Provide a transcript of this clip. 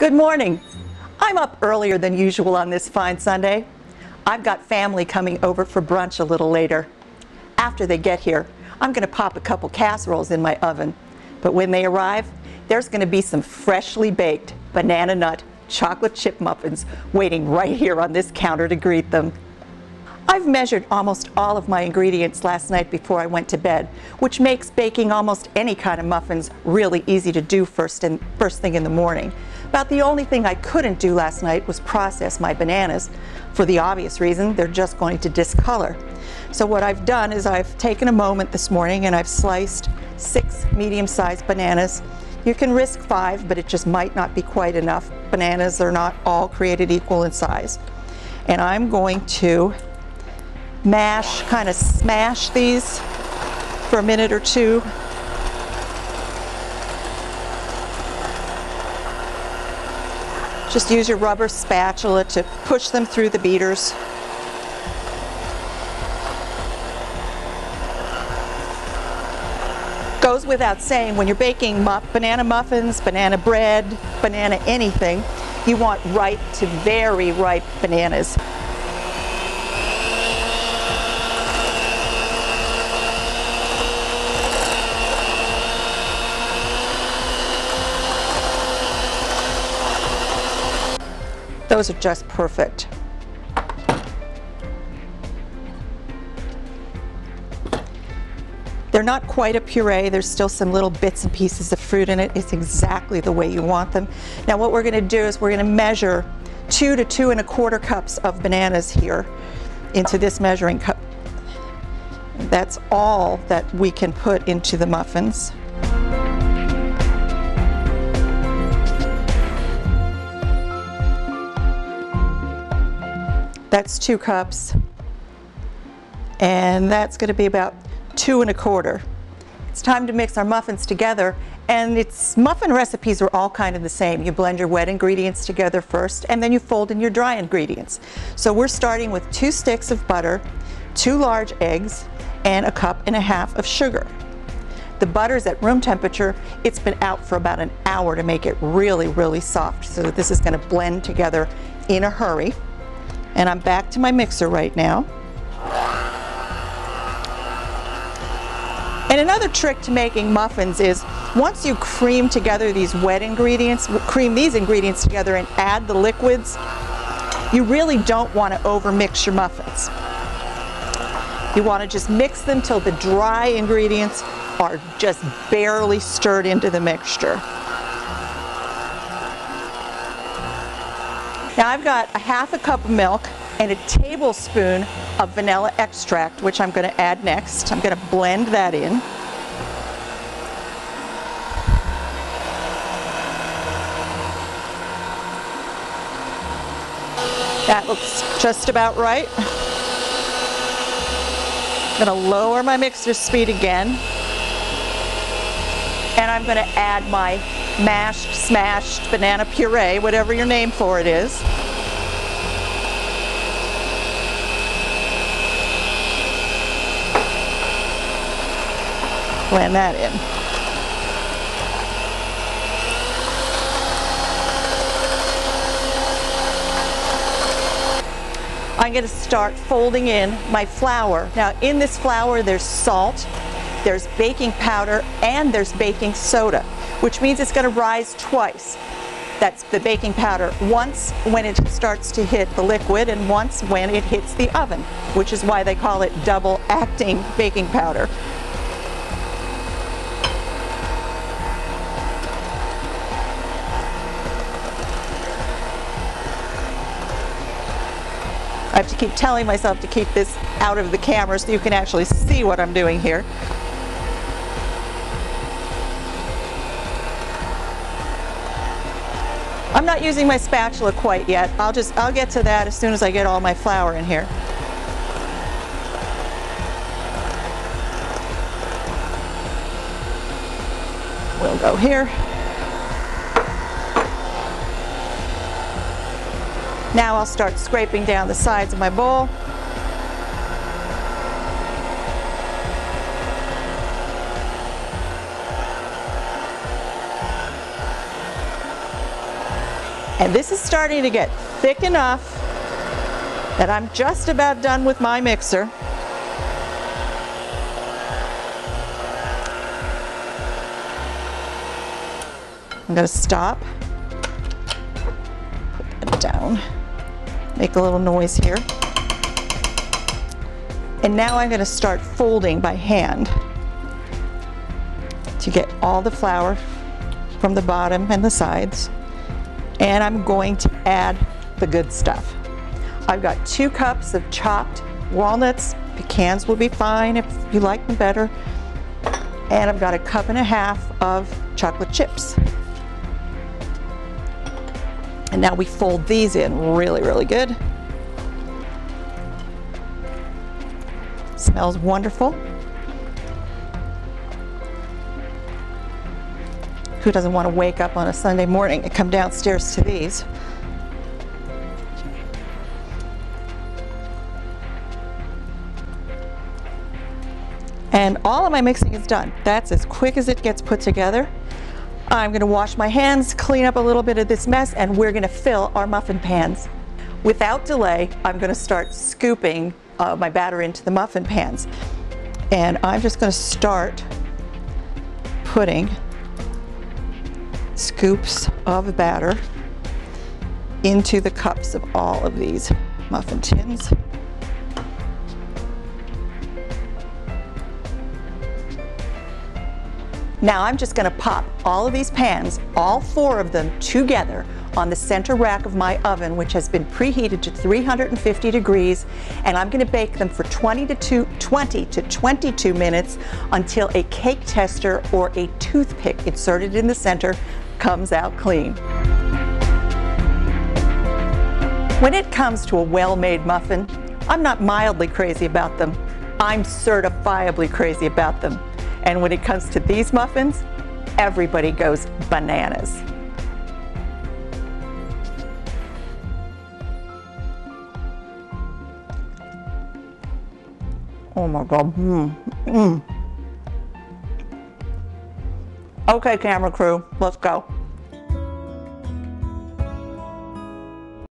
Good morning. I'm up earlier than usual on this fine Sunday. I've got family coming over for brunch a little later. After they get here, I'm going to pop a couple casseroles in my oven. But when they arrive, there's going to be some freshly baked banana nut chocolate chip muffins waiting right here on this counter to greet them. I've measured almost all of my ingredients last night before I went to bed, which makes baking almost any kind of muffins really easy to do first thing in the morning. About the only thing I couldn't do last night was process my bananas. For the obvious reason, they're just going to discolor. So what I've done is I've taken a moment this morning and I've sliced 6 medium-sized bananas. You can risk 5, but it just might not be quite enough. Bananas are not all created equal in size. And I'm going to kind of smash these for a minute or two. Just use your rubber spatula to push them through the beaters. Goes without saying, when you're baking banana muffins, banana bread, banana anything, you want ripe to very ripe bananas. Those are just perfect. They're not quite a puree. There's still some little bits and pieces of fruit in it. It's exactly the way you want them. Now what we're going to do is we're going to measure 2 to 2 1/4 cups of bananas here into this measuring cup. That's all that we can put into the muffins. That's 2 cups, and that's going to be about 2 1/4. It's time to mix our muffins together, and muffin recipes are all kind of the same. You blend your wet ingredients together first, and then you fold in your dry ingredients. So we're starting with 2 sticks of butter, 2 large eggs, and 1.5 cups of sugar. The butter's at room temperature. It's been out for about an hour to make it really, really soft, so that this is going to blend together in a hurry. And I'm back to my mixer right now. And another trick to making muffins is once you cream together these wet ingredients, cream these ingredients together and add the liquids, you really don't want to overmix your muffins. You want to just mix them till the dry ingredients are just barely stirred into the mixture. Now I've got 1/2 cup of milk and a tablespoon of vanilla extract, which I'm going to add next. I'm going to blend that in. That looks just about right. I'm going to lower my mixer speed again. And I'm going to add my mashed, smashed banana puree, whatever your name for it is. Blend that in. I'm going to start folding in my flour. Now in this flour there's salt, there's baking powder, and there's baking soda, which means it's going to rise twice. That's the baking powder, once when it starts to hit the liquid and once when it hits the oven, which is why they call it double acting baking powder. I have to keep telling myself to keep this out of the camera so you can actually see what I'm doing here. I'm not using my spatula quite yet. I'll get to that as soon as I get all my flour in here. We'll go here. Now I'll start scraping down the sides of my bowl. And this is starting to get thick enough that I'm just about done with my mixer. I'm going to stop, put it down, make a little noise here. And now I'm going to start folding by hand to get all the flour from the bottom and the sides. And I'm going to add the good stuff. I've got 2 cups of chopped walnuts. Pecans will be fine if you like them better. And I've got 1.5 cups of chocolate chips. And now we fold these in really, really good. Smells wonderful. Who doesn't want to wake up on a Sunday morning and come downstairs to these? And all of my mixing is done. That's as quick as it gets put together. I'm going to wash my hands, clean up a little bit of this mess, and we're going to fill our muffin pans. Without delay, I'm going to start scooping my batter into the muffin pans. And I'm just going to start putting scoops of batter into the cups of all of these muffin tins. Now I'm just going to pop all of these pans, all 4 of them together, on the center rack of my oven, which has been preheated to 350 degrees, and I'm going to bake them for 20 to 22 minutes until a cake tester or a toothpick inserted in the center comes out clean. When it comes to a well-made muffin, I'm not mildly crazy about them. I'm certifiably crazy about them. And when it comes to these muffins, everybody goes bananas. Oh my God. Okay, camera crew, let's go.